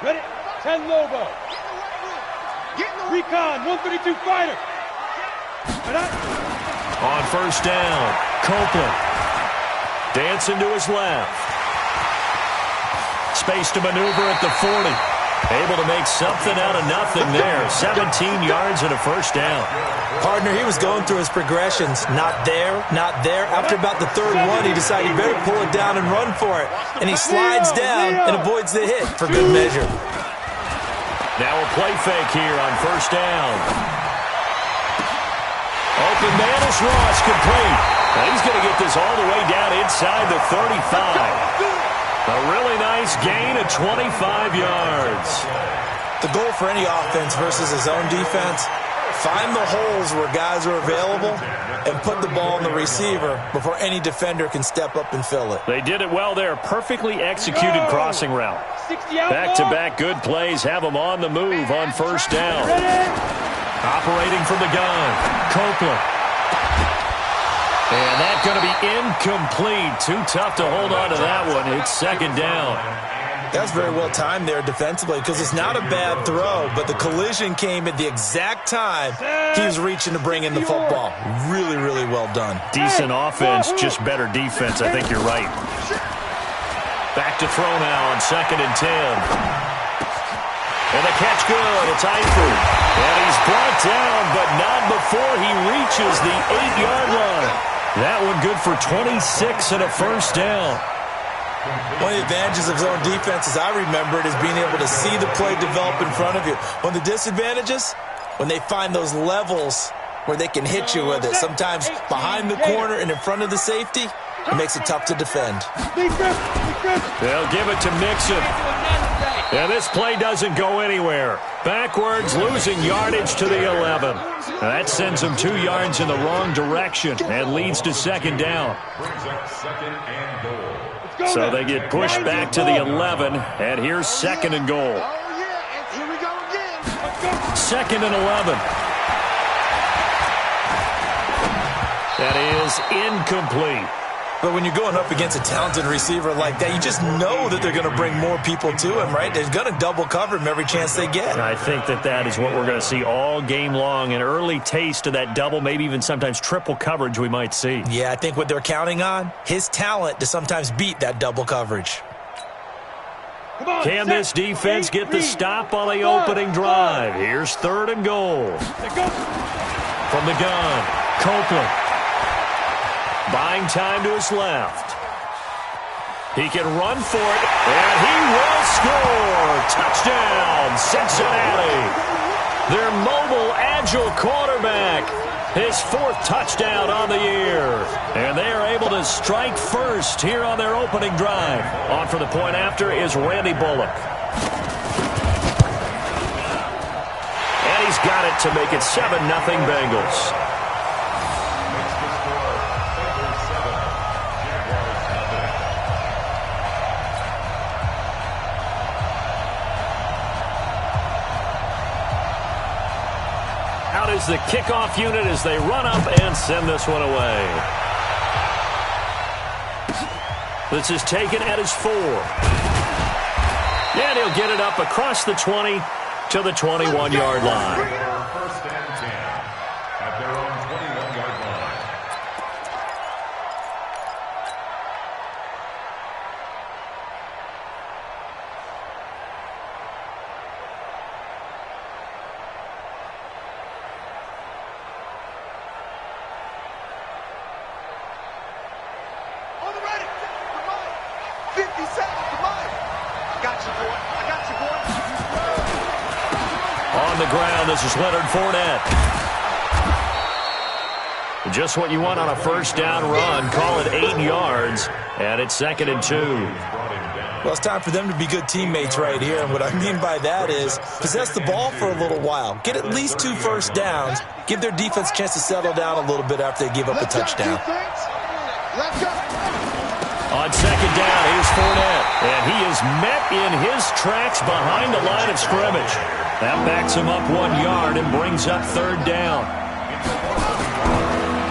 Ready? 10 Lobo. Recon, 132 fighter. On first down, Copeland. Dancing to his left. Space to maneuver at the 40. Able to make something out of nothing there. 17 yards and a first down. Partner, he was going through his progressions. Not there, not there. After about the third one, he decided he better pull it down and run for it. And he slides down and avoids the hit for good measure. Now a play fake here on first down. Open man is Ross, complete. Now he's going to get this all the way down inside the 35. A really nice gain of 25 yards. The goal for any offense versus his own defense, find the holes where guys are available and put the ball in the receiver before any defender can step up and fill it. They did it well there. Perfectly executed crossing route. Back-to-back good plays have them on the move on first down. Operating from the gun, Copeland. And that's going to be incomplete. Too tough to hold on to that one. It's second down. That's very well timed there defensively because it's not a bad throw, but the collision came at the exact time he was reaching to bring in the football. Really, really well done. Decent offense, just better defense. I think you're right. Back to throw now on 2nd and 10. And the catch good. It's Eifert. And he's brought down, but not before he reaches the 8-yard line. That one good for 26 and a first down. One of the advantages of zone defense, as I remember it, is being able to see the play develop in front of you. One of the disadvantages, when they find those levels where they can hit you with it, sometimes behind the corner and in front of the safety, it makes it tough to defend. They'll give it to Mixon. And this play doesn't go anywhere. Backwards, losing yardage to the 11. That sends them 2 yards in the wrong direction and leads to second down. So they get pushed back to the 11, and here's 2nd and goal. 2nd and 11. That is incomplete. But when you're going up against a talented receiver like that, you just know that they're going to bring more people to him, right? They're going to double cover him every chance they get. I think that is what we're going to see all game long, an early taste of that double, maybe even sometimes triple coverage we might see. Yeah, I think what they're counting on, his talent to sometimes beat that double coverage. Can this defense get the stop on the opening drive? Here's 3rd and goal. From the gun, Copeland. Buying time to his left. He can run for it, and he will score. Touchdown, Cincinnati. Their mobile, agile quarterback. His 4th touchdown on the year. And they are able to strike first here on their opening drive. On for the point after is Randy Bullock. And he's got it to make it 7-0 Bengals. Out is the kickoff unit as they run up and send this one away. This is taken at his 4. And he'll get it up across the 20 to the 21-yard line. First and 10 at their own 21-yard line. On the ready. 50 seconds to mine. I got you, boy. On the ground, this is Leonard Fournette. Just what you want on a first down run. Call it 8 yards, and it's 2nd and 2. Well, it's time for them to be good teammates right here. And what I mean by that is possess the ball for a little while. Get at least 2 first downs. Give their defense a chance to settle down a little bit after they give up a touchdown. Let's go. On second down, here's Fournette. And he is met in his tracks behind the line of scrimmage. That backs him up 1 yard and brings up 3rd down.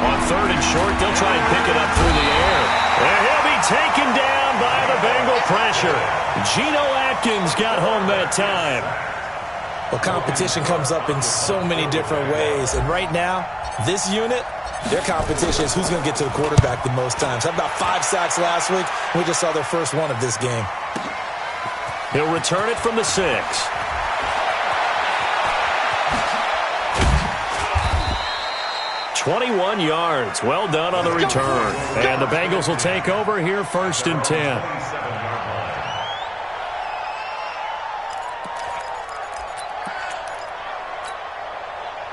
On 3rd and short, they'll try and pick it up through the air. And he'll be taken down by the Bengal pressure. Geno Atkins got home that time. Well, competition comes up in so many different ways. And right now, this unit, their competition is who's going to get to the quarterback the most times. How about 5 sacks last week? We just saw their first one of this game. He'll return it from the 6. "21 yards. Well done on the return. And the Bengals will take over here 1st and 10.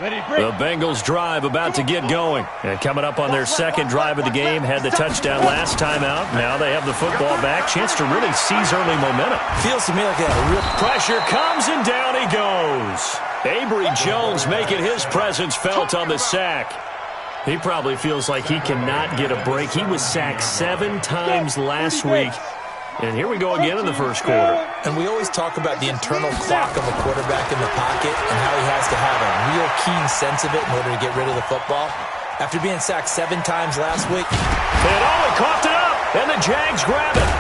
The Bengals drive about to get going. And coming up on their second drive of the game, had the touchdown last time out. Now they have the football back. Chance to really seize early momentum. Feels to me like that real pressure comes, and down he goes. Avery Jones making his presence felt on the sack. He probably feels like he cannot get a break. He was sacked 7 times last week. And here we go again in the first quarter. And we always talk about the internal clock of a quarterback in the pocket and how he has to have a real keen sense of it in order to get rid of the football. After being sacked 7 times last week. And he coughed it up, and the Jags grab it.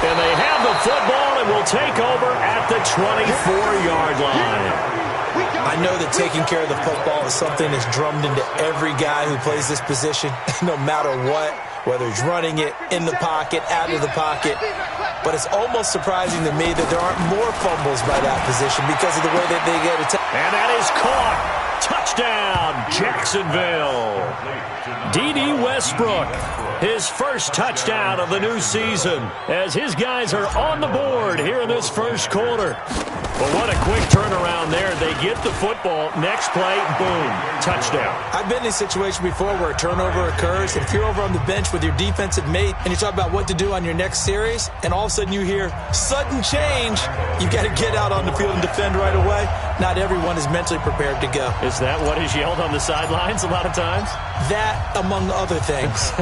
And they have the football and will take over at the 24-yard line. I know that taking care of the football is something that's drummed into every guy who plays this position, no matter what. Whether he's running it, in the pocket, out of the pocket. But it's almost surprising to me that there aren't more fumbles by that position because of the way that they get attacked. And that is caught. Touchdown, Jacksonville. D.D. Westbrook, his first touchdown of the new season, as his guys are on the board here in this first quarter. Well, what a quick turnaround there. They get the football. Next play, boom, touchdown. I've been in a situation before where a turnover occurs, and if you're over on the bench with your defensive mate and you talk about what to do on your next series, and all of a sudden you hear sudden change, you've got to get out on the field and defend right away. Not everyone is mentally prepared to go. Is that what is yelled on the sidelines a lot of times? That, among other things.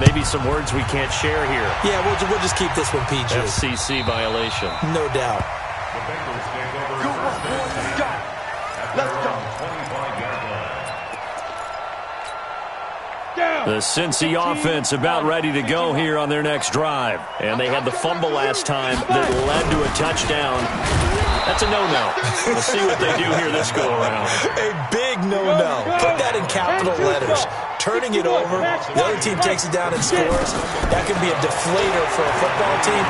Maybe some words we can't share here. Yeah, we'll just keep this one PG. FCC violation. No doubt. The Bengals take over. Go, boys, go. Let's go. The Cincy offense about ready to go here on their next drive. And they had the fumble last time that led to a touchdown. That's a no-no. We'll see what they do here this go-around. A big no-no. Put that in capital letters. Turning it over, the other team takes it down and scores. That can be a deflator for a football team.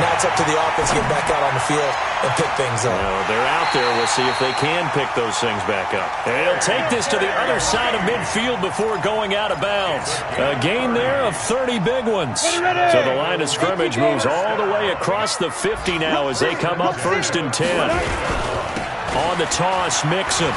Now it's up to the offense to get back out on the field and pick things up. Well, they're out there. We'll see if they can pick those things back up. They'll take this to the other side of midfield before going out of bounds. A gain there of 30 big ones. So the line of scrimmage moves all the way across the 50 now as they come up 1st and 10. On the toss, Mixon.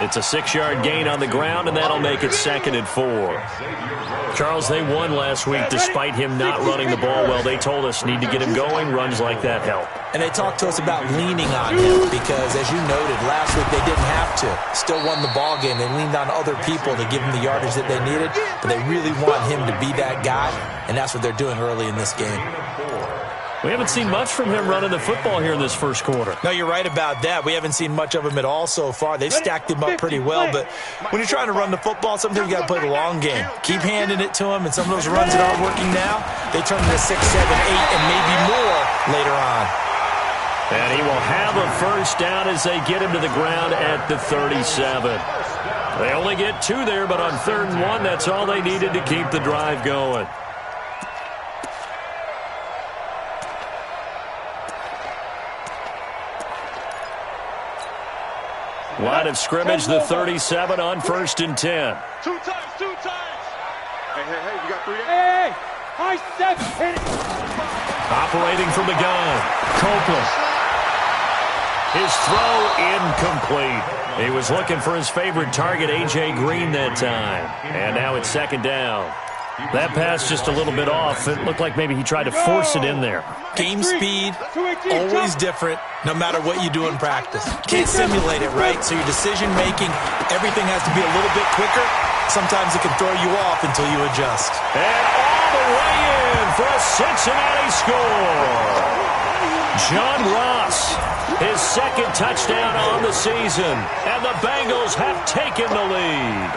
It's a 6-yard gain on the ground, and that'll make it 2nd and 4. Charles, they won last week despite him not running the ball well. They told us need to get him going. Runs like that help. And they talked to us about leaning on him because, as you noted, last week they didn't have to. Still won the ball game. They leaned on other people to give him the yardage that they needed, but they really want him to be that guy, and that's what they're doing early in this game. We haven't seen much from him running the football here in this first quarter. No, you're right about that. We haven't seen much of him at all so far. They've stacked him up pretty well, but when you're trying to run the football, sometimes you got to play the long game. Keep handing it to him, and some of those runs that aren't working now, they turn into 6, 7, 8, and maybe more later on. And he will have a first down as they get him to the ground at the 37. They only get 2 there, but on 3rd and 1, that's all they needed to keep the drive going. Line of scrimmage, the 37 on 1st and 10. 2 times. Hey, you got 3 days? Hey, high step, hit it. Operating from the gun, Copeland. His throw incomplete. He was looking for his favorite target, A.J. Green, that time. And now it's 2nd down. That pass just a little bit off. It looked like maybe he tried to force it in there. Game speed, always different, no matter what you do in practice. Can't simulate it, right? So your decision-making, everything has to be a little bit quicker. Sometimes it can throw you off until you adjust. And all the way in for a Cincinnati score. John Ross, his 2nd touchdown on the season, and the Bengals have taken the lead.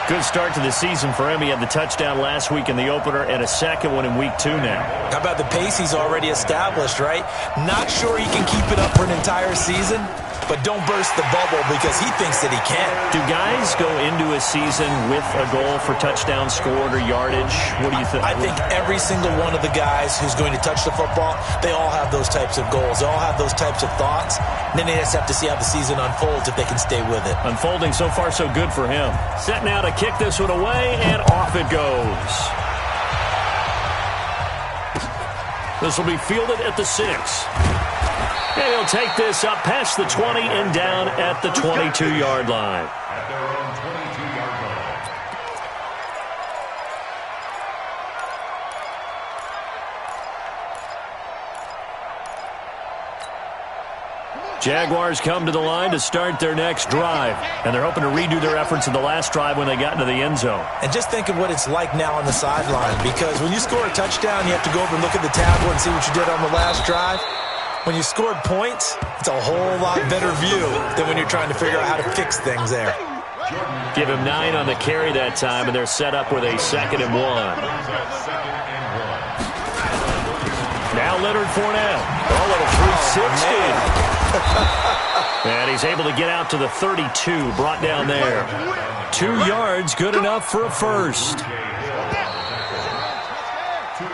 Good start to the season for him. He had the touchdown last week in the opener and a second one in week 2 now. How about the pace he's already established, right? Not sure he can keep it up for an entire season, but don't burst the bubble because he thinks that he can. Do guys go into a season with a goal for touchdown scored or yardage? What do you think? I think every single one of the guys who's going to touch the football, they all have those types of goals. They all have those types of thoughts. And then they just have to see how the season unfolds if they can stay with it. Unfolding so far so good for him. Set now to kick this one away, and off it goes. This will be fielded at the 6. And he'll take this up past the 20 and down at the 22-yard line. At their own 22-yard line. Jaguars come to the line to start their next drive. And they're hoping to redo their efforts in the last drive when they got into the end zone. And just think of what it's like now on the sideline, because when you score a touchdown, you have to go over and look at the tablet and see what you did on the last drive. When you scored points, it's a whole lot better view than when you're trying to figure out how to fix things there. Give him 9 on the carry that time, and they're set up with a 2nd and 1. Now Leonard Fournette. Oh, little 360. And he's able to get out to the 32, brought down there. 2 yards, good enough for a first.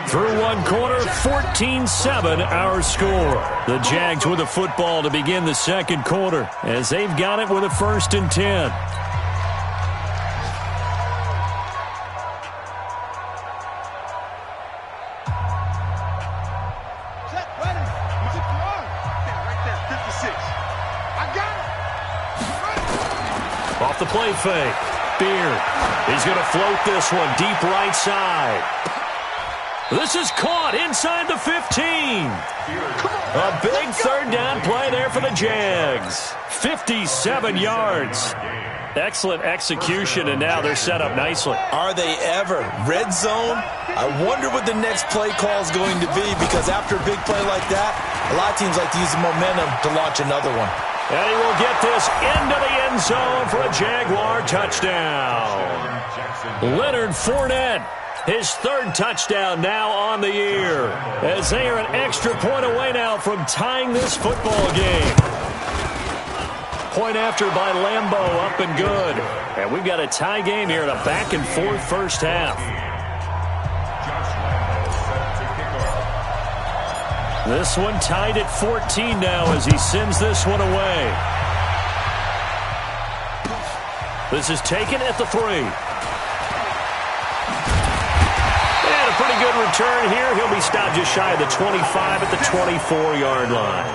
Through one quarter, 14-7 our score. The Jags with the football to begin the second quarter as they've got it with a 1st and 10. Off the play fake. Beard. He's going to float this one deep right side. This is caught inside the 15. A big 3rd down play there for the Jags. 57 yards. Excellent execution, and now they're set up nicely. Are they ever? Red zone? I wonder what the next play call is going to be, because after a big play like that, a lot of teams like to use the momentum to launch another one. And he will get this into the end zone for a Jaguar touchdown. Leonard Fournette, his 3rd touchdown now on the year, as they are an extra point away now from tying this football game. Point after by Lambeau, up and good. And we've got a tie game here in a back-and-forth first half. This one tied at 14 now as he sends this one away. This is taken at the 3. And a pretty good return here. He'll be stopped just shy of the 25 at the 24-yard line.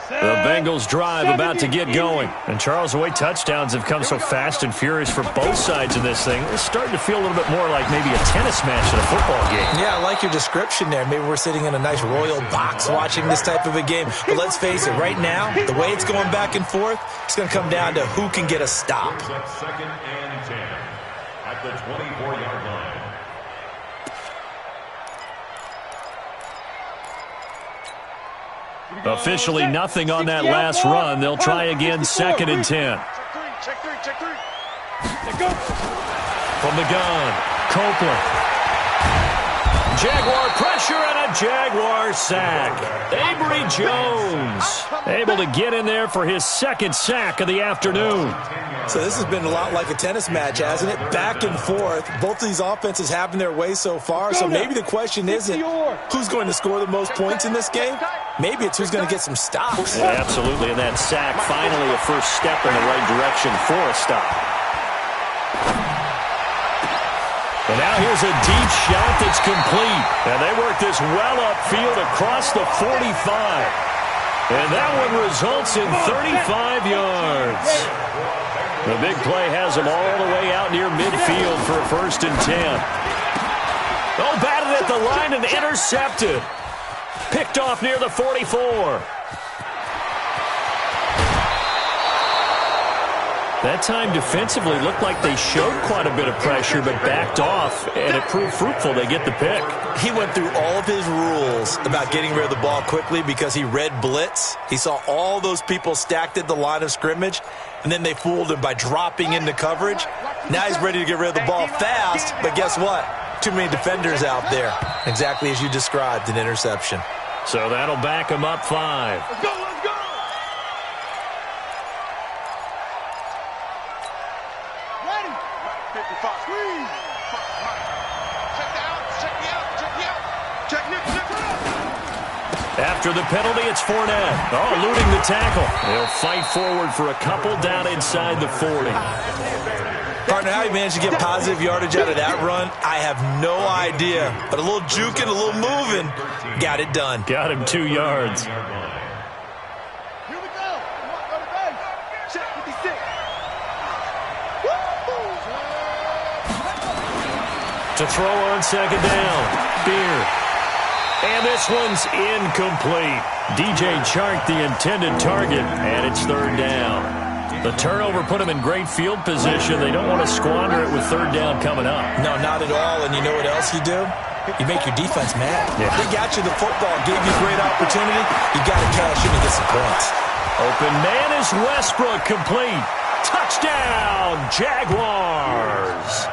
The Bengals drive about to get going. And Charles, the way touchdowns have come so fast and furious for both sides of this thing, it's starting to feel a little bit more like maybe a tennis match in a football game. Yeah, I like your description there. Maybe we're sitting in a nice royal box watching this type of a game. But let's face it, right now, the way it's going back and forth, it's going to come down to who can get a stop. 2nd and 10 at the 24-yard line. Officially nothing on that last run. They'll try again, 2nd and 10. Check three. From the gun, Copeland. Jaguar pressure and a Jaguar sack. Avery Jones able to get in there for his 2nd sack of the afternoon. So this has been a lot like a tennis match, hasn't it? Back and forth. Both of these offenses having their way so far. So maybe the question isn't who's going to score the most points in this game. Maybe it's who's going to get some stops. Yeah, absolutely. And that sack, finally a first step in the right direction for a stop. And now here's a deep shot that's complete. And they work this well upfield across the 45. And that one results in 35 yards. The big play has them all the way out near midfield for a 1st and 10. Oh, batted at the line and intercepted. Picked off near the 44. That time defensively looked like they showed quite a bit of pressure but backed off, and it proved fruitful. They get the pick. He went through all of his rules about getting rid of the ball quickly because he read blitz. He saw all those people stacked at the line of scrimmage, and then they fooled him by dropping into coverage. Now he's ready to get rid of the ball fast, but guess what? Too many defenders out there. Exactly as you described, an interception. So that'll back him up 5. Let's go, let's go! Ready? 55. Squeeze. Check the out, check me out, check me out. Check Nick. After the penalty, it's Fournette. Oh, eluding the tackle. They'll fight forward for a couple down inside the 40. Partner, how he managed to get positive yardage out of that run, I have no idea. But a little juking, a little moving, got it done. Got him 2 yards. Here we go. Come on, go to base. Check 56. Woo! To throw on second down. Beard. And this one's incomplete. DJ Chark, the intended target, and it's 3rd down. The turnover put them in great field position. They don't want to squander it with 3rd down coming up. No, not at all. And you know what else you do? You make your defense mad. Yeah. They got you the football, gave you a great opportunity. You got to cash in and get some points. Open man is Westbrook, complete. Touchdown, Jaguars.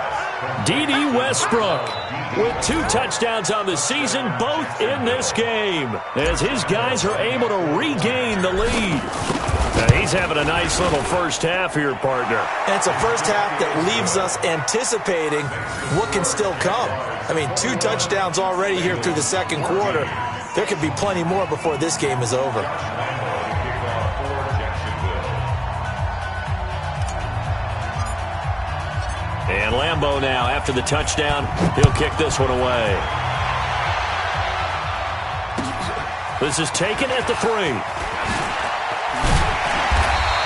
D.D. Westbrook with 2 touchdowns on the season, both in this game, as his guys are able to regain the lead. Now, he's having a nice little first half here, partner. And it's a first half that leaves us anticipating what can still come. I mean, 2 touchdowns already here through the second quarter. There could be plenty more before this game is over. And Lambeau now, after the touchdown, he'll kick this one away. This is taken at the 3.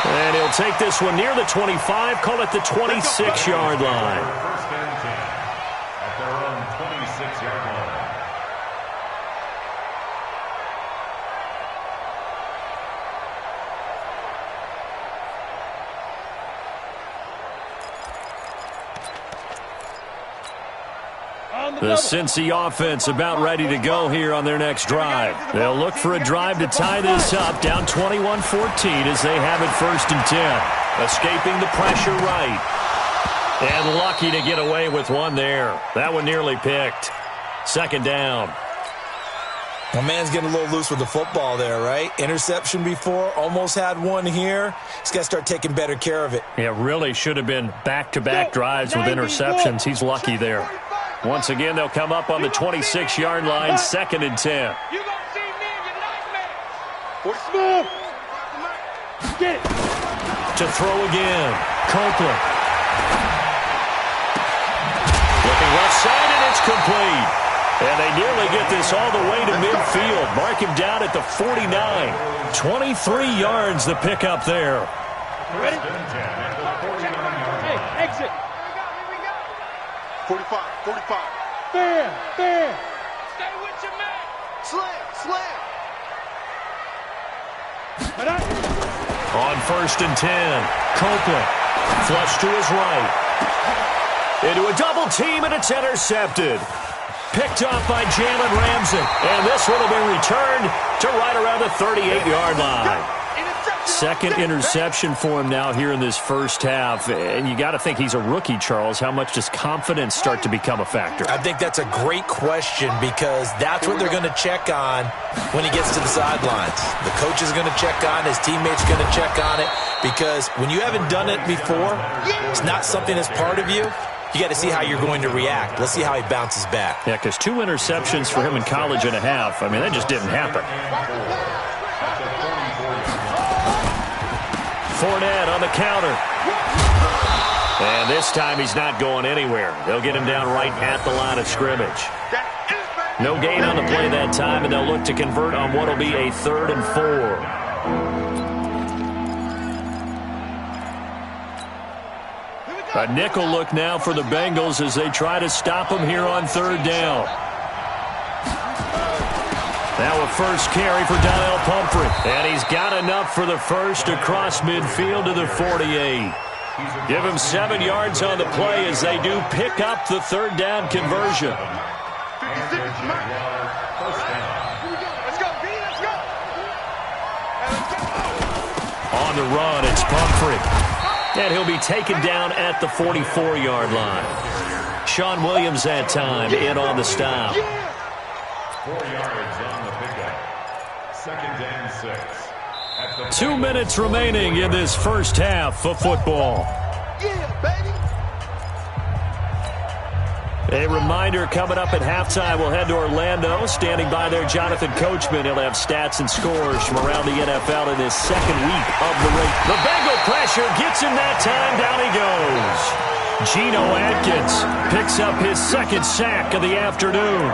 And he'll take this one near the 25, call it the 26-yard line. First and 10 at their own 26-yard line. The Cincy offense about ready to go here on their next drive. They'll look for a drive to tie this up, down 21-14 as they have it 1st and 10. Escaping the pressure right. And lucky to get away with one there. That one nearly picked. 2nd down. My man's getting a little loose with the football there, right? Interception before, almost had one here. He's got to start taking better care of it. Yeah, really should have been back-to-back drives with interceptions. He's lucky there. Once again, they'll come up on the 26-yard line, 2nd and 10. You gonna see me in your nightmare. Smooth. Get it. To throw again, Copeland. Looking left side, and it's complete. And they nearly get this all the way to midfield. Mark him down at the 49. 23 yards the pickup there. Ready? Hey, exit. 45, 45. Fair. Stay with your man. Slam. On 1st and 10, Copeland. Flush to his right. Into a double team, and it's intercepted. Picked off by Jalen Ramsey. And this one will be returned to right around the 38-yard line. 2nd interception for him now here in this first half. And you got to think he's a rookie, Charles. How much does confidence start to become a factor? I think that's a great question because that's what they're going to check on when he gets to the sidelines. The coach is going to check on, his teammates going to check on it, because when you haven't done it before, it's not something that's part of you. You got to see how you're going to react. Let's see how he bounces back. Yeah, because 2 interceptions for him in college and a half. I mean, that just didn't happen. Fournette on the counter. And this time he's not going anywhere. They'll get him down right at the line of scrimmage. No gain on the play that time, and they'll look to convert on what will be a 3rd and 4. A nickel look now for the Bengals as they try to stop him here on 3rd down. Now a first carry for Donnell Pumphrey. And he's got enough for the first across midfield to the 48. Give him 7 yards on the play as they do pick up the third down conversion. 56, first down. Let's go, B, let's go. On the run, it's Pumphrey. And he'll be taken down at the 44-yard line. Sean Williams that time in on the stop. 4 yards on the pickup. 2nd and 6. 2 minutes remaining in this first half of football. Yeah, baby. A reminder coming up at halftime, we'll head to Orlando. Standing by there, Jonathan Coachman. He'll have stats and scores from around the NFL in his second week of the race. The Bengal pressure gets him that time. Down he goes. Geno Atkins picks up his second sack of the afternoon.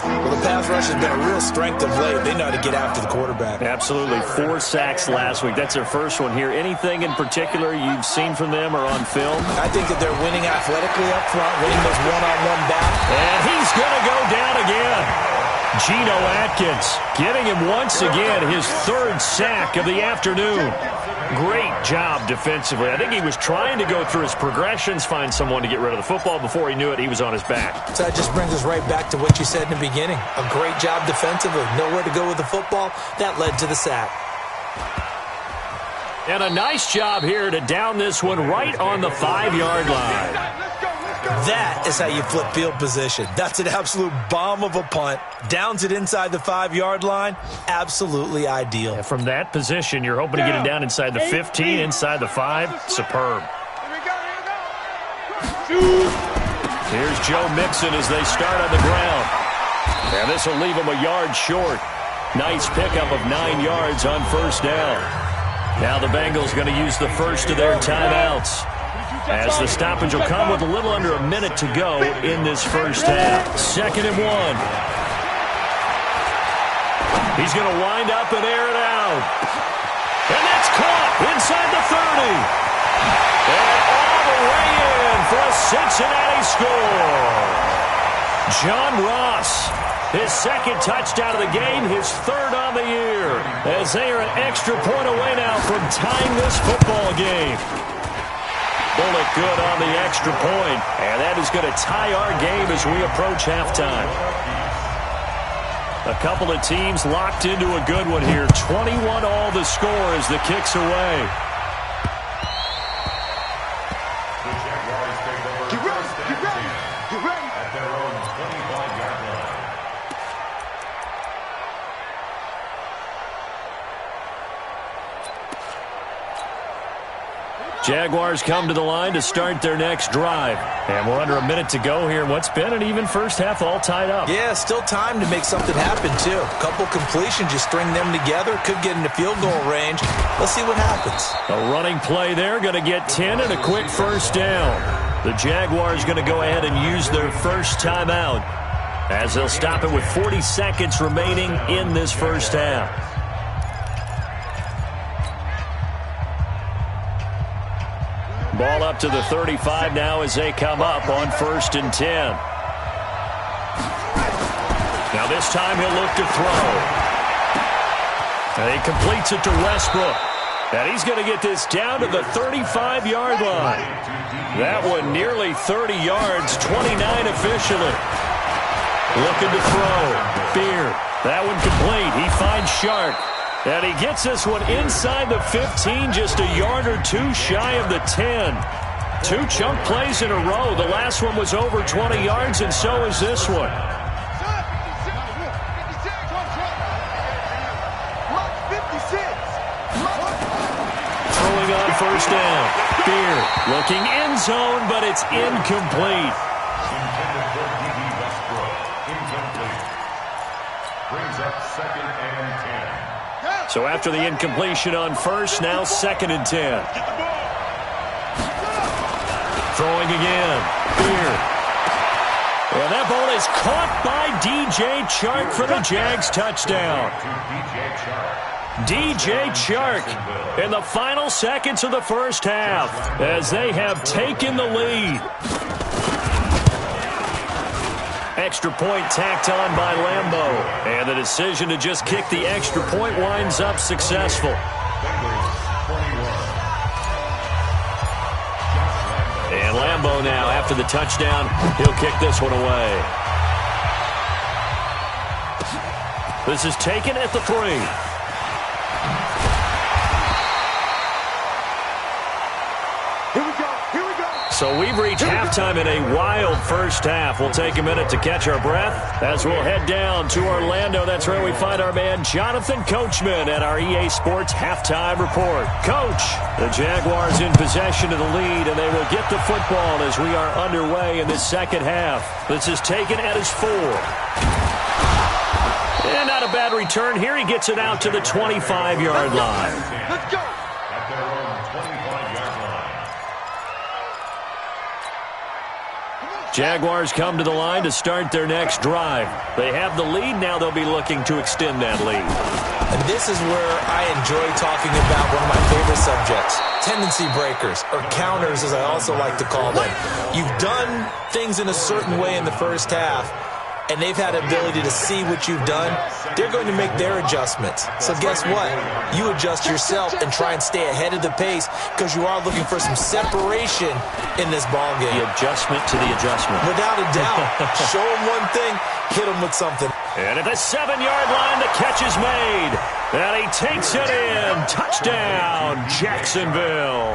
Well, the pass rush has been a real strength of late. They know how to get after the quarterback. Absolutely. 4 sacks last week. That's their first one here. Anything in particular you've seen from them or on film? I think that they're winning athletically up front, winning those one-on-one battles. And he's going to go down again. Geno Atkins getting him once again his 3rd sack of the afternoon. Great job defensively. I think he was trying to go through his progressions, find someone to get rid of the football. Before he knew it, he was on his back. So that just brings us right back to what you said in the beginning. A great job defensively. Nowhere to go with the football. That led to the sack. And a nice job here to down this one right on the 5-yard line. That is how you flip field position. That's an absolute bomb of a punt. Downs it inside the 5-yard line. Absolutely ideal. And from that position, you're hoping to get it down inside the 15, inside the 5. Superb. Here's Joe Mixon as they start on the ground. And this will leave him a yard short. Nice pickup of 9 yards on first down. Now the Bengals going to use the first of their timeouts, as the stoppage will come with a little under a minute to go in this first half. 2nd and 1. He's going to wind up and air it out. And that's caught inside the 30. And all the way in for a Cincinnati score. John Ross, his 2nd touchdown of the game, his 3rd on the year, as they are an extra point away now from tying this football game. Bullet good on the extra point, and that is going to tie our game as we approach halftime. A couple of teams locked into a good one here. 21 all the score as the kick's away. The Jaguars take over first and 10 at their own 25-yard line. Jaguars come to the line to start their next drive. And we're under a minute to go here in what's been an even first half, all tied up. Yeah, still time to make something happen, too. A couple completions, you string them together, could get into field goal range. Let's see what happens. A running play there, going to get 10 and a quick first down. The Jaguars going to go ahead and use their first timeout, as they'll stop it with 40 seconds remaining in this first half. Ball up to the 35 now as they come up on 1st and 10. Now this time he'll look to throw. And he completes it to Westbrook. And he's going to get this down to the 35-yard line. That one nearly 30 yards, 29 officially. Looking to throw. Beard. That one complete. He finds Shark. And he gets this one inside the 15, just a yard or 2 shy of the 10. 2 chunk plays in a row. The last one was over 20 yards, and so is this one. Throwing on first down. Beard looking end zone, but it's incomplete. Intended for D.B. Westbrook. Incomplete. Brings up 2nd and 10. So after the incompletion on first, now 2nd and 10. Throwing again. Beard. And that ball is caught by D.J. Chark for the Jags touchdown. D.J. Chark in the final seconds of the first half as they have taken the lead. Extra point tacked on by Lambeau. And the decision to just kick the extra point winds up successful. And Lambeau now, after the touchdown, he'll kick this one away. This is taken at the 3. Here we go. Here we go. So we've reached halftime in a wild first half. We'll take a minute to catch our breath as we'll head down to Orlando. That's where we find our man Jonathan Coachman at our EA Sports Halftime Report. Coach, the Jaguars in possession of the lead, and they will get the football as we are underway in this second half. This is taken at his 4. And not a bad return here. He gets it out to the 25-yard line. Let's go. At their own 25-yard line. Jaguars come to the line to start their next drive. They have the lead. Now they'll be looking to extend that lead. And this is where I enjoy talking about one of my favorite subjects, tendency breakers, or counters as I also like to call them. You've done things in a certain way in the first half, and they've had the ability to see what you've done. They're going to make their adjustments. So guess what? You adjust yourself and try and stay ahead of the pace because you are looking for some separation in this ball game. The adjustment to the adjustment. Without a doubt. Show them one thing, hit them with something. And at the 7-yard line, the catch is made. And he takes it in. Touchdown, Jacksonville.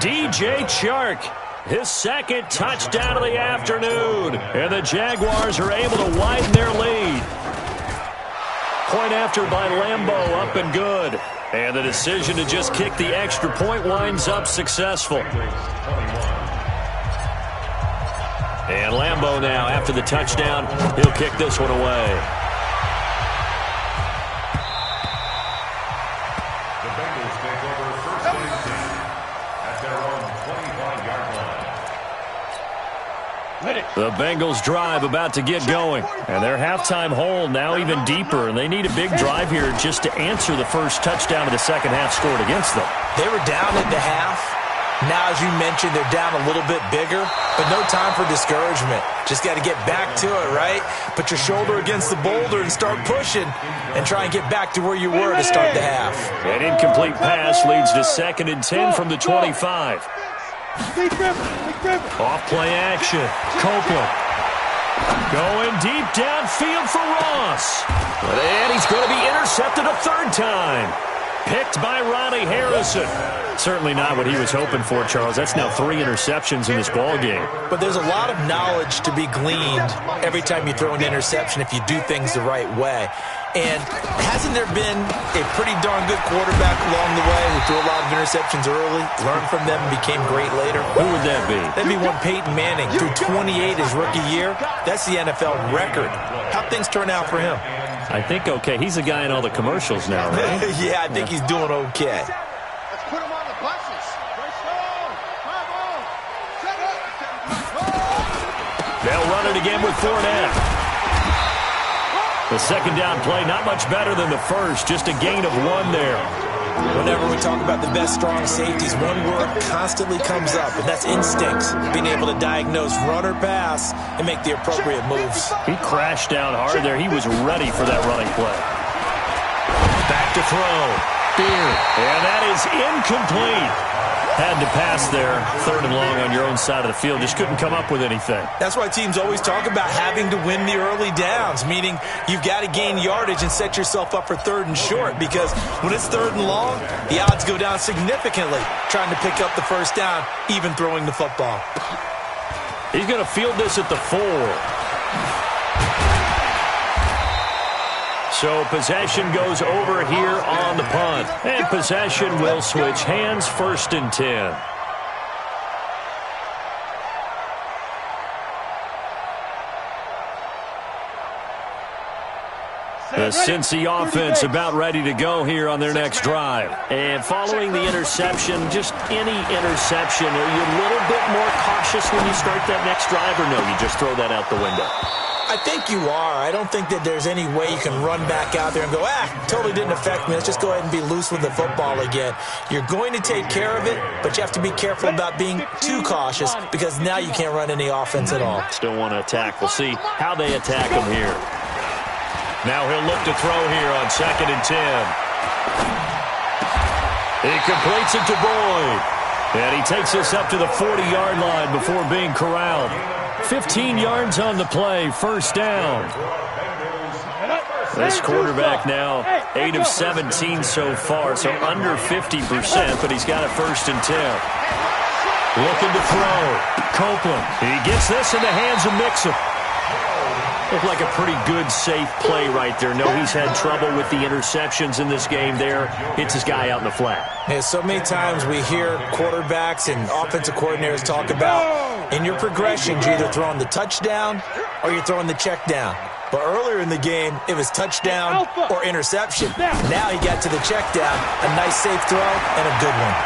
DJ Chark. His second touchdown of the afternoon. And the Jaguars are able to widen their lead. Point after by Lambeau, up and good. And the decision to just kick the extra point winds up successful. And Lambeau now, after the touchdown, he'll kick this one away. The Bengals take over first and 10 at their own 25-yard line. The Bengals drive about to get going. And their halftime hole now even deeper. And they need a big drive here just to answer the first touchdown of the second half scored against them. They were down at the half. Now, as you mentioned, they're down a little bit bigger, but no time for discouragement. Just got to get back to it, right? Put your shoulder against the boulder and start pushing and try and get back to where you were to start the half. An incomplete pass leads to 2nd and 10 from the 25. Off play action. Copeland. Going deep downfield for Ross. And he's going to be intercepted a 3rd time. Picked by Ronnie Harrison. Certainly not what he was hoping for, Charles. That's now 3 interceptions in this ball game. But there's a lot of knowledge to be gleaned every time you throw an interception if you do things the right way. And hasn't there been a pretty darn good quarterback along the way who threw a lot of interceptions early, learned from them, and became great later? Who would that be? That'd be one Peyton Manning. Threw 28 his rookie year. That's the NFL record. How'd things turn out for him? I think okay. He's a guy in all the commercials now, right? Yeah, I think he's doing okay. Let's put him on the buses. They'll run it again with Fournette. The second down play, not much better than the first. Just a gain of 1 there. Whenever we talk about the best strong safeties, one word constantly comes up, and that's instincts. Being able to diagnose run or pass and make the appropriate moves. He crashed down hard there. He was ready for that running play. Back to throw. And that is incomplete. Had to pass there. 3rd and long on your own side of the field. Just couldn't come up with anything. That's why teams always talk about having to win the early downs, meaning you've got to gain yardage and set yourself up for 3rd and short, because when it's 3rd and long, the odds go down significantly trying to pick up the first down, even throwing the football. He's going to field this at the 4. So possession goes over here on the punt. And possession will switch hands, 1st and 10. The Cincy offense about ready to go here on their next drive. And following the interception, just any interception, are you a little bit more cautious when you start that next drive, or no, you just throw that out the window? I think you are. I don't think that there's any way you can run back out there and go, totally didn't affect me. Let's just go ahead and be loose with the football again. You're going to take care of it, but you have to be careful about being too cautious because now you can't run any offense at all. Still want to attack. We'll see how they attack him here. Now he'll look to throw here on 2nd and 10. He completes it to Boyd. And he takes this up to the 40-yard line before being corralled. 15 yards on the play, first down. This quarterback now 8 of 17 so far, so under 50%, but he's got a 1st and 10. Looking to throw. Copeland. He gets this in the hands of Mixon. Looked like a pretty good, safe play right there. No, he's had trouble with the interceptions in this game there. Hits his guy out in the flat. Yeah, so many times we hear quarterbacks and offensive coordinators talk about in your progressions, you're either throwing the touchdown or you're throwing the check down. But earlier in the game, it was touchdown or interception. Now he got to the check down. A nice, safe throw and a good one.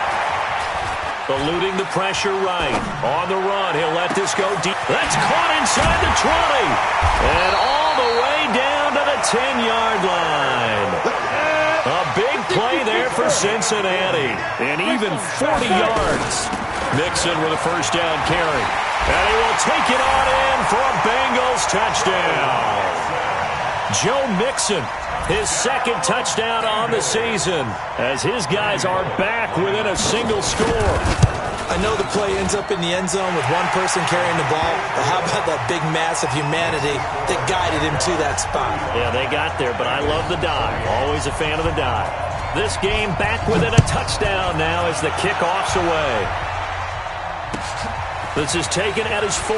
Eluding the pressure right. On the run, he'll let this go deep. That's caught inside the 20. And all the way down to the 10-yard line. A big play there for Cincinnati. And even 40 yards. Mixon with a first down carry. And he will take it on in for a Bengals touchdown. Joe Mixon, his 2nd touchdown on the season, as his guys are back within a single score. I know the play ends up in the end zone with one person carrying the ball, but how about that big mass of humanity that guided him to that spot? Yeah, they got there, but I love the dive. Always a fan of the dive. This game back within a touchdown now as the kickoff's away. This is taken at his 4.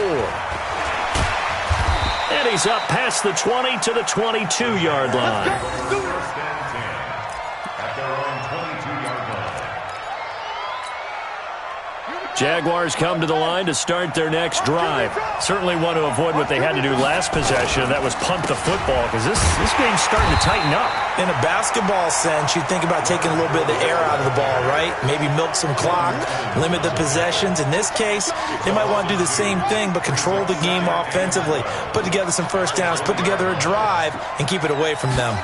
And he's up past the 20 to the 22-yard line. At their own 22-yard line. Jaguars come to the line to start their next drive. Certainly want to avoid what they had to do last possession. That was punt the football, because this game's starting to tighten up. In a basketball sense, you think about taking a little bit of the air out of the ball, right? Maybe milk some clock, limit the possessions. In this case, they might want to do the same thing, but control the game offensively. Put together some first downs, put together a drive, and keep it away from them.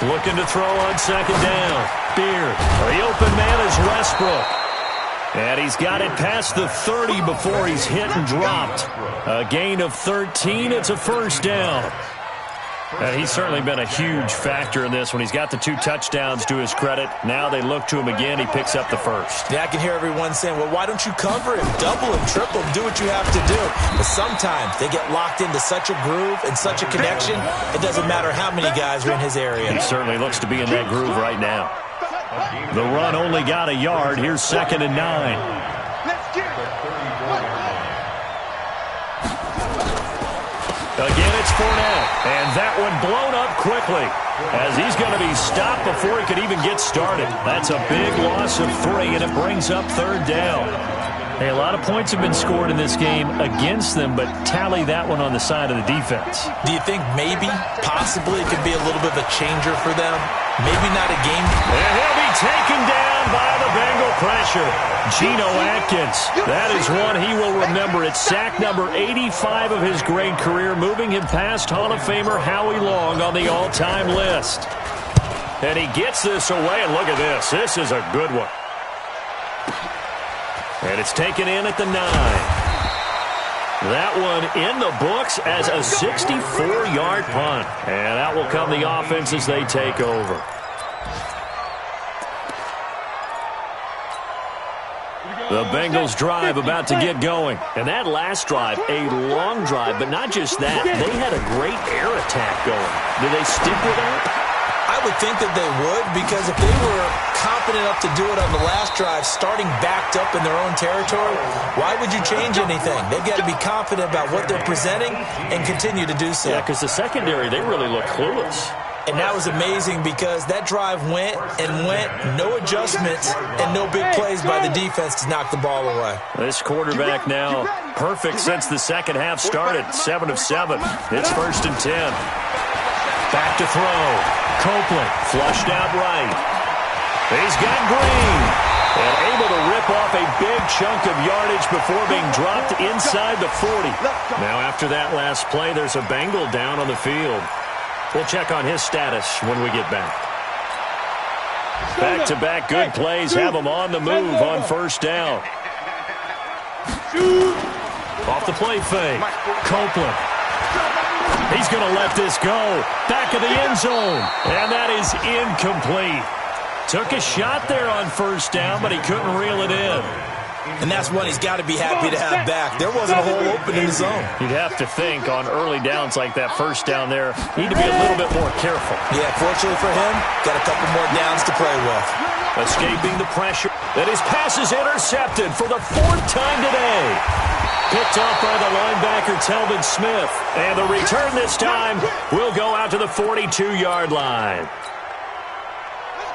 Looking to throw on 2nd down. Beard. The open man is Westbrook. And he's got it past the 30 before he's hit and dropped. A gain of 13. It's a first down. And he's certainly been a huge factor in this when he's got the 2 touchdowns to his credit. Now they look to him again. He picks up the 1st. Yeah, I can hear everyone saying, well, why don't you cover him? Double him, triple him, do what you have to do. But sometimes they get locked into such a groove and such a connection, it doesn't matter how many guys are in his area. He certainly looks to be in that groove right now. The run only got a yard. Here's 2nd and 9. Again, it's Fournette. And that one blown up quickly as he's going to be stopped before he could even get started. That's a big loss of 3, and it brings up 3rd down. Hey, a lot of points have been scored in this game against them, but tally that one on the side of the defense. Do you think maybe, possibly, it could be a little bit of a changer for them? Maybe not a game. And he'll be taken down by the Bengal pressure. Geno Atkins. That is one he will remember. It's sack number 85 of his great career, moving him past Hall of Famer Howie Long on the all-time list. And he gets this away, and look at this. This is a good one. And it's taken in at the 9. That one in the books as a 64-yard punt. And that will come the offense as they take over. The Bengals drive about to get going. And that last drive, a long drive, but not just that. They had a great air attack going. Do they stick with that? I would think that they would, because if they were confident enough to do it on the last drive, starting backed up in their own territory, why would you change anything? They've got to be confident about what they're presenting and continue to do so. Yeah, because the secondary, they really look clueless. And that was amazing because that drive went and went, no adjustments and no big plays by the defense to knock the ball away. This quarterback now perfect since the second half started, 7 of 7. It's 1st and 10. Back to throw. Copeland flushed out right. He's got Green. And able to rip off a big chunk of yardage before being dropped inside the 40. Now after that last play, there's a Bengal down on the field. We'll check on his status when we get back. Back-to-back good plays have him on the move on 1st down. Off the play fake. Copeland. He's going to let this go. Back of the end zone. And that is incomplete. Took a shot there on first down, but he couldn't reel it in. And that's one he's got to be happy to have back. There wasn't a hole open in the zone. You'd have to think on early downs like that first down there, need to be a little bit more careful. Yeah, fortunately for him, got a couple more downs to play with. Escaping the pressure. And his pass is intercepted for the 4th time today. Picked off by the linebacker, Telvin Smith. And the return this time will go out to the 42-yard line.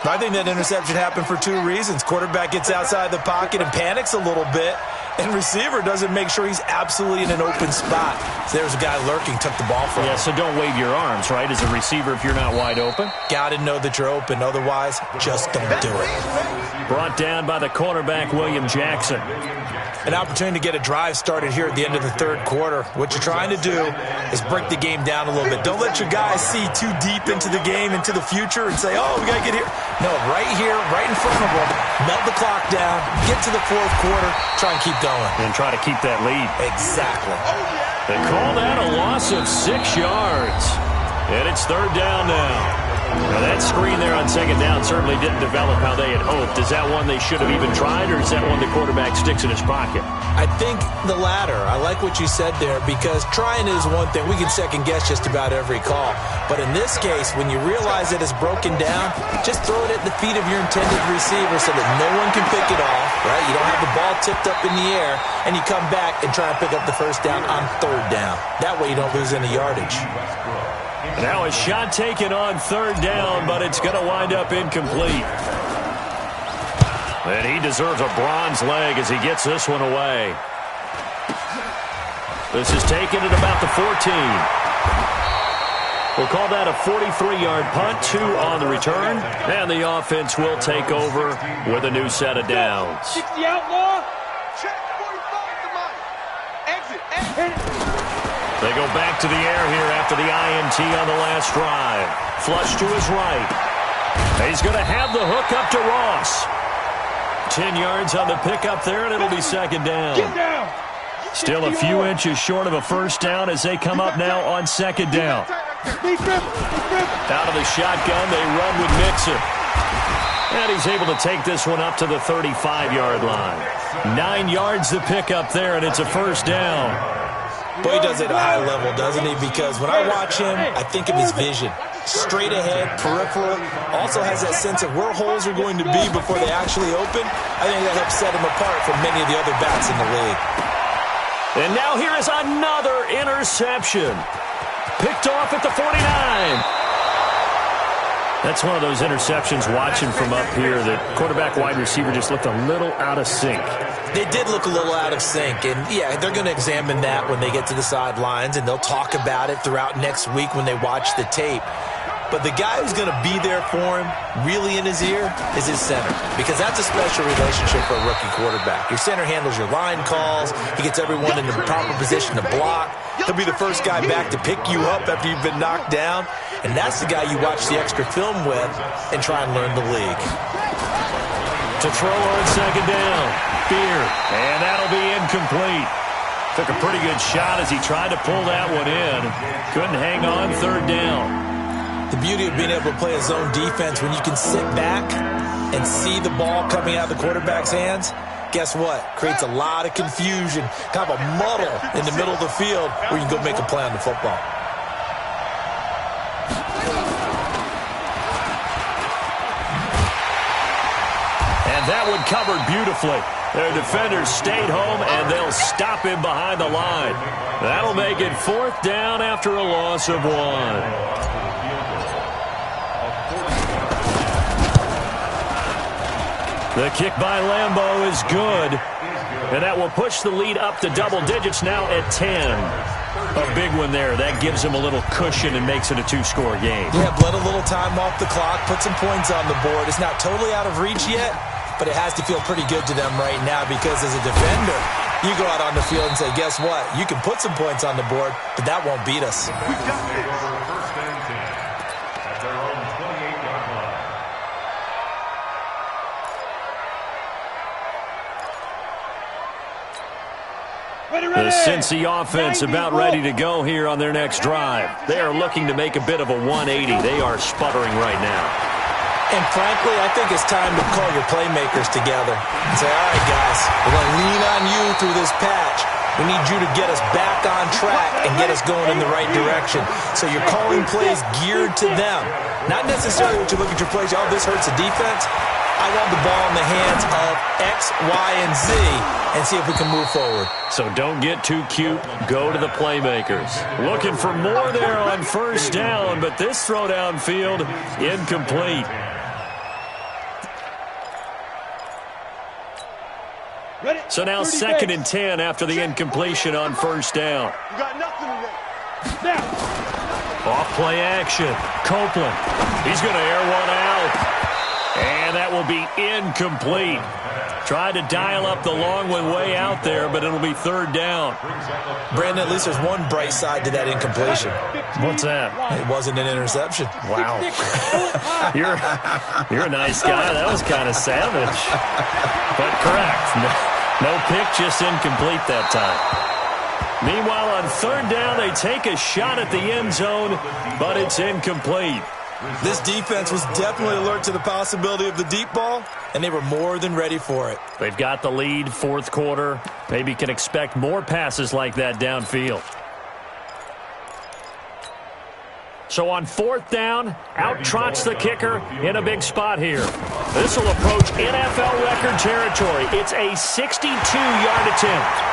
I think that interception happened for 2 reasons. Quarterback gets outside the pocket and panics a little bit, and receiver doesn't make sure he's absolutely in an open spot. So there's a guy lurking, took the ball from him. Yeah, so don't wave your arms, right, as a receiver if you're not wide open. Got to know that you're open. Otherwise, just don't do it. Brought down by the cornerback, William Jackson. An opportunity to get a drive started here at the end of the 3rd quarter. What you're trying to do is break the game down a little bit. Don't let your guys see too deep into the game, into the future, and say, oh, we got to get here. No, right here, right in front of them. Melt the clock down, get to the 4th quarter, try and keep going. And try to keep that lead. Exactly. They call that a loss of 6 yards. And it's 3rd down now. Now that screen there on 2nd down certainly didn't develop how they had hoped. Is that one they should have even tried, or is that one the quarterback sticks in his pocket? I think the latter. I like what you said there, because trying is one thing. We can second-guess just about every call. But in this case, when you realize that it's broken down, just throw it at the feet of your intended receiver so that no one can pick it off, right? You don't have the ball tipped up in the air, and you come back and try and pick up the 1st down on 3rd down. That way you don't lose any yardage. Now a shot taken on 3rd down, but it's going to wind up incomplete. And he deserves a bronze leg as he gets this one away. This is taken at about the 14. We'll call that a 43-yard punt, 2 on the return, and the offense will take over with a new set of downs. 60 outlaw. Check 45 to Mike. Exit. They go back to the air here after the INT on the last drive. Flush to his right. He's going to have the hook up to Ross. 10 yards on the pickup there, and it'll be 2nd down. Get down. Still a few inches short of a 1st down as they come up now on 2nd down. Out of the shotgun, they run with Mixon. And he's able to take this one up to the 35-yard line. 9 yards the pickup there, and it's a 1st down. Boy, he does it at a high level, doesn't he? Because when I watch him, I think of his vision. Straight ahead, peripheral, also has that sense of where holes are going to be before they actually open. I think that helps set him apart from many of the other backs in the league. And now here is another interception. Picked off at the 49. That's one of those interceptions watching from up here that quarterback wide receiver just looked a little out of sync. They did look a little out of sync, and yeah, they're going to examine that when they get to the sidelines, and they'll talk about it throughout next week when they watch the tape. But the guy who's going to be there for him, really in his ear, is his center, because that's a special relationship for a rookie quarterback. Your center handles your line calls. He gets everyone in the proper position to block. He'll be the first guy back to pick you up after you've been knocked down, and that's the guy you watch the extra film with and try and learn the league. To throw on 2nd down, Beard, and that'll be incomplete. Took a pretty good shot as he tried to pull that one in. Couldn't hang on 3rd down. The beauty of being able to play a zone defense when you can sit back and see the ball coming out of the quarterback's hands, guess what? Creates a lot of confusion, kind of a muddle in the middle of the field where you can go make a play on the football. And that one covered beautifully. Their defenders stayed home, and they'll stop him behind the line. That'll make it 4th down after a loss of 1. The kick by Lambeau is good, and that will push the lead up to double digits now at 10. A big one there. That gives them a little cushion and makes it a 2-score game. Yeah, bled a little time off the clock, put some points on the board. It's not totally out of reach yet, but it has to feel pretty good to them right now because as a defender, you go out on the field and say, guess what? You can put some points on the board, but that won't beat us. We got it. First and 10 at their own 28-yard line. The Cincy offense about ready to go here on their next drive. They are looking to make a bit of a 180. They are sputtering right now. And frankly, I think it's time to call your playmakers together and say, all right, guys, we're going to lean on you through this patch. We need you to get us back on track and get us going in the right direction. So you're calling plays geared to them. Not necessarily what you look at your plays, oh, this hurts the defense. I want the ball in the hands of X, Y, and Z and see if we can move forward. So don't get too cute. Go to the playmakers. Looking for more there on first down, but this throw downfield, incomplete. So now 2nd and 10 after the incompletion on first down. You got nothing today. Now. Off play action. Copeland. He's going to air one out. And that will be incomplete. Tried to dial up the long one way out there, but it'll be 3rd down. Brandon, at least there's one bright side to that incompletion. What's that? It wasn't an interception. Wow. You're a nice guy. That was kind of savage. But correct. No pick, just incomplete that time. Meanwhile, on 3rd down, they take a shot at the end zone, but it's incomplete. This defense was definitely alert to the possibility of the deep ball, and they were more than ready for it. They've got the lead, 4th quarter. Maybe can expect more passes like that downfield. So on 4th down, out trots the kicker in a big spot here. This will approach NFL record territory. It's a 62-yard attempt.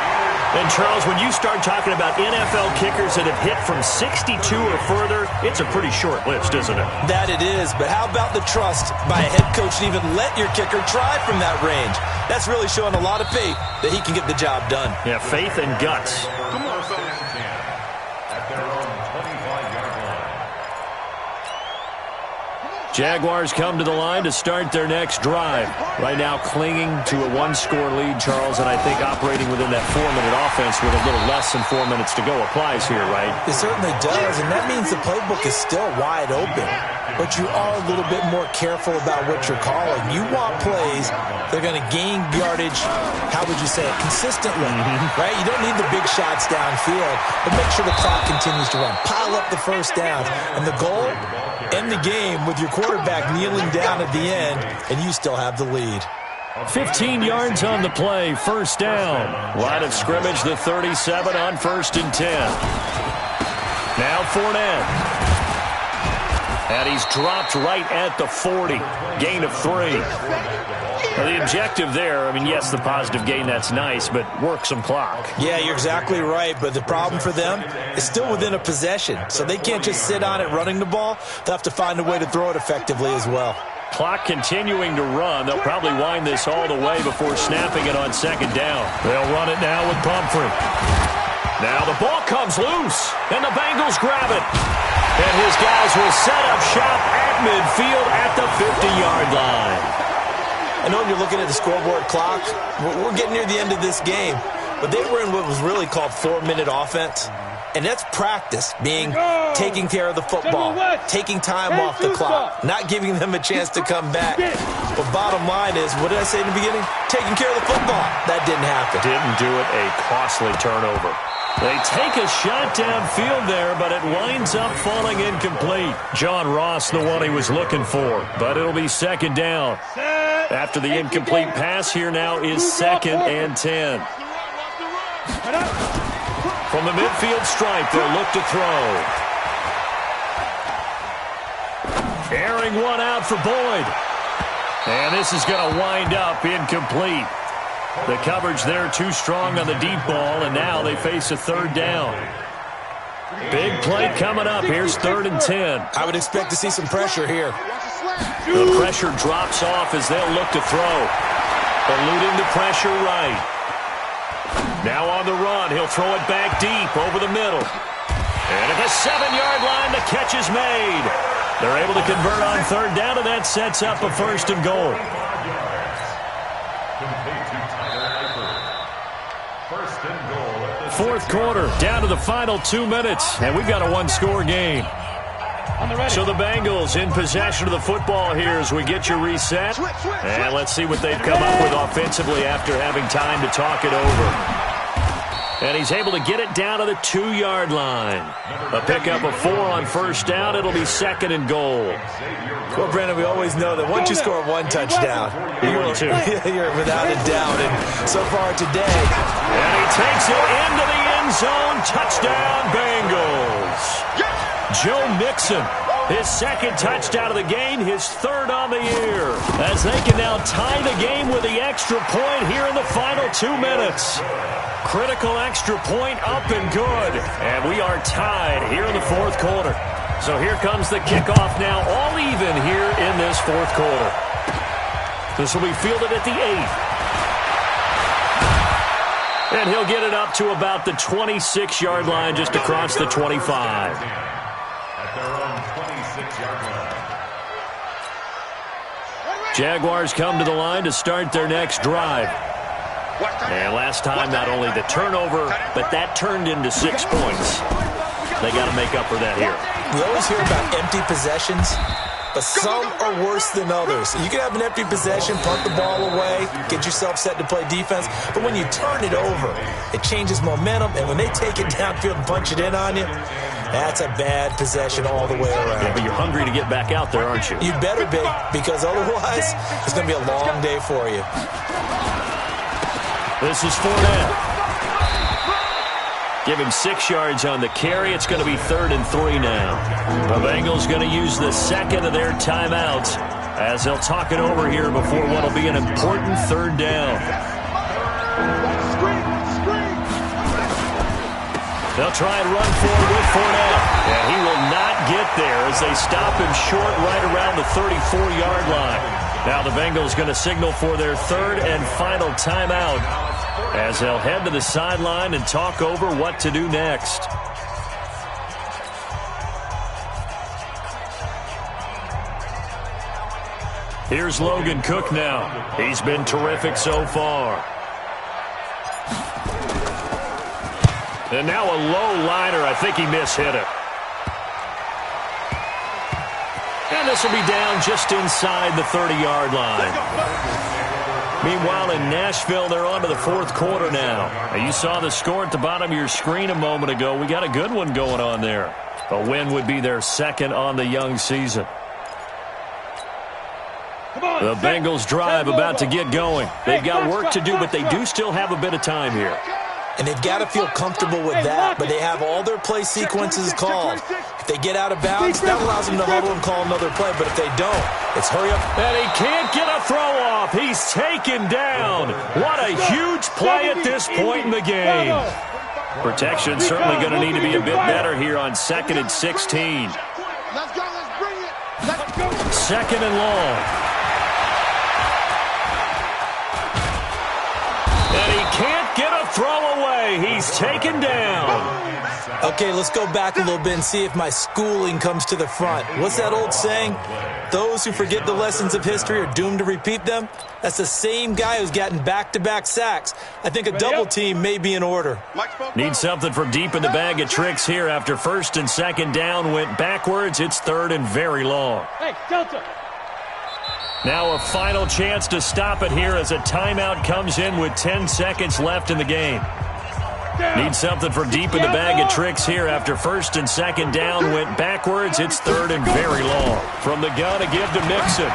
And, Charles, when you start talking about NFL kickers that have hit from 62 or further, it's a pretty short list, isn't it? That it is, but how about the trust by a head coach to even let your kicker try from that range? That's really showing a lot of faith that he can get the job done. Yeah, faith and guts. Come on, fellas. At their own 25-yard line. Jaguars come to the line to start their next drive. Right now clinging to a 1-score lead, Charles, and I think operating within that 4-minute offense with a little less than 4 minutes to go applies here, right? It certainly does, and that means the playbook is still wide open. But you are a little bit more careful about what you're calling. You want plays that are going to gain yardage, how would you say it, consistently, right? You don't need the big shots downfield, but make sure the clock continues to run. Pile up the first down. And the goal, end the game with your quarterback kneeling down at the end, and you still have the lead. 15 yards on the play, first down. Line of scrimmage, the 37 on 1st and 10. Now Fournette. And he's dropped right at the 40. Gain of 3. Now the objective there, I mean, yes, the positive gain, that's nice, but work some clock. Yeah, you're exactly right, but the problem for them is still within a possession, so they can't just sit on it running the ball. They'll have to find a way to throw it effectively as well. Clock continuing to run. They'll probably wind this all the way before snapping it on 2nd down. They'll run it now with Pumphrey. Now the ball comes loose, and the Bengals grab it. And his guys will set up shop at midfield at the 50-yard line. I know when you're looking at the scoreboard clock, we're getting near the end of this game, but they were in what was really called 4-minute offense. And that's practice, being taking care of the football, taking time off the clock, not giving them a chance to come back. But bottom line is, what did I say in the beginning? Taking care of the football. That didn't happen. Didn't do it, a costly turnover. They take a shot downfield there, but it winds up falling incomplete. John Ross, the one he was looking for, but it'll be 2nd down. After the incomplete pass, here now is 2nd and 10. From the midfield stripe, they'll look to throw. Airing one out for Boyd. And this is going to wind up incomplete. The coverage there too strong on the deep ball, and now they face a 3rd down. Big play coming up. Here's 3rd and 10. I would expect to see some pressure here. The pressure drops off as they'll look to throw. Eluding the pressure right. Now on the run, he'll throw it back deep over the middle. And at the 7-yard line, the catch is made. They're able to convert on 3rd down, and that sets up a 1st and goal. 4th quarter, down to the final 2 minutes, and we've got a 1-score game. So the Bengals in possession of the football here as we get you reset. And let's see what they've come up with offensively after having time to talk it over. And he's able to get it down to the 2-yard line. A pickup of 4 on first down. It'll be 2nd and goal. Well, Brandon, we always know that once you score 1 touchdown, you're without a doubt. And so far today. And he takes it into the end zone. Touchdown, Bengals. Joe Mixon, his 2nd touchdown of the game, his 3rd on the year. As they can now tie the game with the extra point here in the final 2 minutes. Critical extra point up and good. And we are tied here in the 4th quarter. So here comes the kickoff now, all even here in this 4th quarter. This will be fielded at the 8th. And he'll get it up to about the 26-yard line, just across the 25. At their own 26-yard line. Jaguars come to the line to start their next drive. And last time, not only the turnover, but that turned into 6 points. They got to make up for that here. We always hear about empty possessions, but some are worse than others. You can have an empty possession, punt the ball away, get yourself set to play defense, but when you turn it over, it changes momentum, and when they take it downfield and punch it in on you, that's a bad possession all the way around. Yeah, but you're hungry to get back out there, aren't you? You better be, because otherwise, it's going to be a long day for you. This is Fournette. Give him 6 yards on the carry. It's going to be 3rd and 3 now. The Bengals going to use the 2nd of their timeouts as they'll talk it over here before what will be an important 3rd down. They'll try and run forward with Fournette. And he will not get there as they stop him short right around the 34-yard line. Now the Bengals going to signal for their 3rd and final timeout as they'll head to the sideline and talk over what to do next. Here's Logan Cook now. He's been terrific so far. And now a low liner. I think he mishit it. And this will be down just inside the 30-yard line. Meanwhile, in Nashville, they're on to the 4th quarter now. You saw the score at the bottom of your screen a moment ago. We got a good one going on there. A win would be their 2nd on the young season. The Bengals drive about to get going. They've got work to do, but they do still have a bit of time here. And they've got to feel comfortable with that, but they have all their play sequences called. If they get out of bounds, that allows them to huddle and call another play, but if they don't, it's hurry up. And he can't get a throw off. He's taken down. What a huge play at this point in the game. Protection certainly going to need to be a bit better here on 2nd and 16. Let's go, let's bring it. Let's go. 2nd and long. And he can't get a throw away. He's taken down. Okay, let's go back a little bit and see if my schooling comes to the front. What's that old saying? Those who forget the lessons of history are doomed to repeat them. That's the same guy who's gotten back-to-back sacks. I think a double team may be in order. Need something from deep in the bag of tricks here after 1st and 2nd down went backwards. It's 3rd and very long. Hey, Delta. Now a final chance to stop it here as a timeout comes in with 10 seconds left in the game. Need something for deep in the bag of tricks here after 1st and 2nd down went backwards. It's 3rd and very long. From the gun to give to Mixon.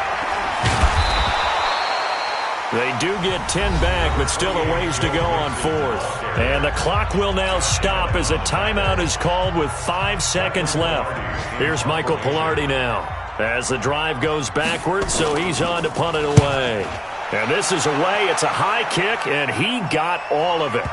They do get 10 back, but still a ways to go on 4th. And the clock will now stop as a timeout is called with 5 seconds left. Here's Michael Palardy now as the drive goes backwards, so he's on to punt it away. And this is away. It's a high kick, and he got all of it.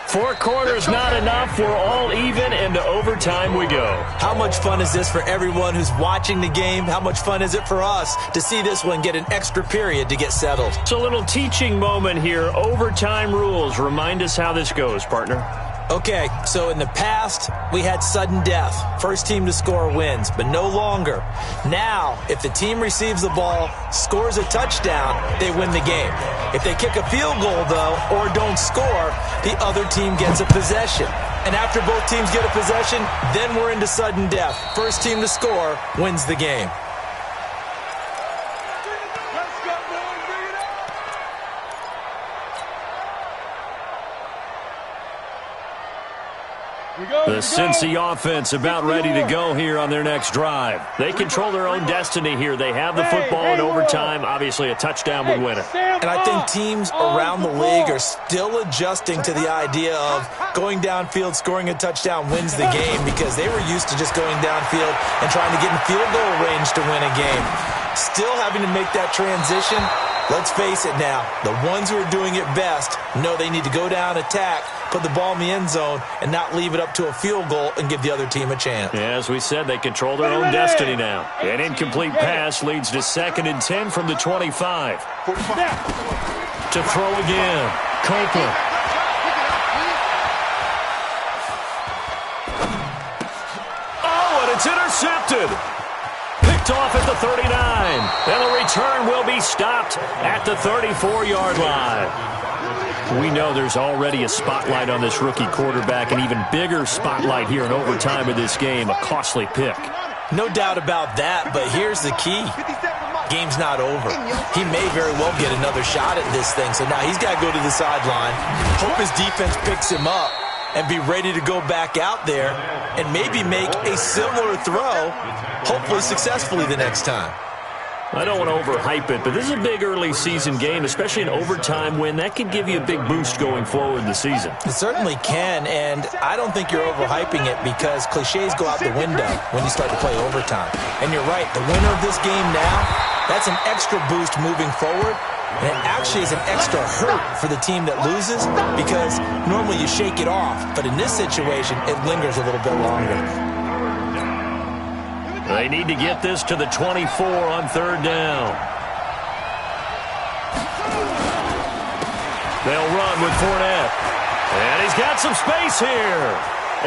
4 quarters not enough. We're all even, and to overtime we go. How much fun is this for everyone who's watching the game? How much fun is it for us to see this one get an extra period to get settled? It's a little teaching moment here. Overtime rules. Remind us how this goes, partner. Okay, so in the past, we had sudden death. First team to score wins, but no longer. Now, if the team receives the ball, scores a touchdown, they win the game. If they kick a field goal, though, or don't score, the other team gets a possession. And after both teams get a possession, then we're into sudden death. First team to score wins the game. The Cincy offense about ready to go here on their next drive. They control their own destiny here. They have the football in overtime. Obviously, a touchdown would win it. And I think teams around the league are still adjusting to the idea of going downfield, scoring a touchdown wins the game, because they were used to just going downfield and trying to get in field goal range to win a game. Still having to make that transition. Let's face it now, the ones who are doing it best know they need to go down, attack, put the ball in the end zone, and not leave it up to a field goal and give the other team a chance. Yeah, as we said, they control their own destiny now. An incomplete pass leads to 2nd and 10 from the 25. To throw again, Copeland. Oh, and it's intercepted. Picked off at the 39. And the return will be stopped at the 34-yard line. We know there's already a spotlight on this rookie quarterback, an even bigger spotlight here in overtime of this game, a costly pick. No doubt about that, but here's the key. Game's not over. He may very well get another shot at this thing, so now he's got to go to the sideline, hope his defense picks him up, and be ready to go back out there and maybe make a similar throw, hopefully successfully the next time. I don't want to overhype it, but this is a big early season game, especially an overtime win. That could give you a big boost going forward in the season. It certainly can, and I don't think you're overhyping it, because cliches go out the window when you start to play overtime. And you're right, the winner of this game now, that's an extra boost moving forward. And it actually is an extra hurt for the team that loses, because normally you shake it off. But in this situation, it lingers a little bit longer. They need to get this to the 24 on 3rd down. They'll run with Fournette. And he's got some space here.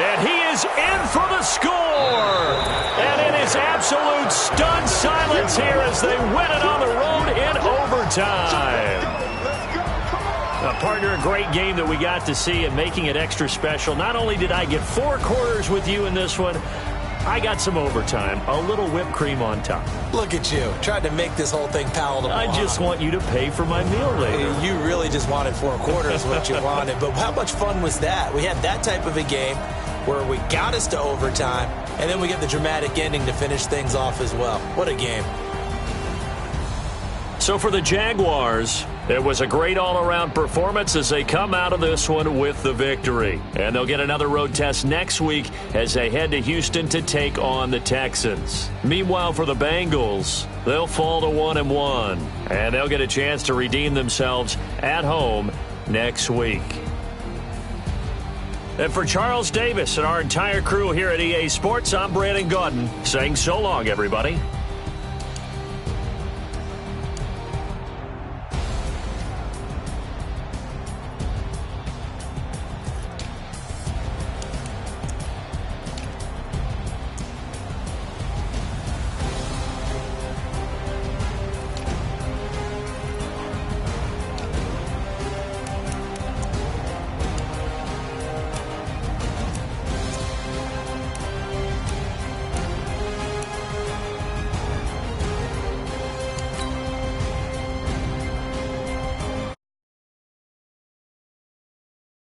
And he is in for the score. And it is absolute stunned silence here as they win it on the road in overtime. Partner, a great game that we got to see and making it extra special. Not only did I get 4 quarters with you in this one, I got some overtime, a little whipped cream on top. Look at you, trying to make this whole thing palatable. I just want you to pay for my meal later. You really just wanted 4 quarters, what you wanted. But how much fun was that? We had that type of a game where we got us to overtime, and then we get the dramatic ending to finish things off as well. What a game. So for the Jaguars, it was a great all-around performance as they come out of this one with the victory. And they'll get another road test next week as they head to Houston to take on the Texans. Meanwhile, for the Bengals, they'll fall to 1-1, and they'll get a chance to redeem themselves at home next week. And for Charles Davis and our entire crew here at EA Sports, I'm Brandon Gaudin saying so long, everybody.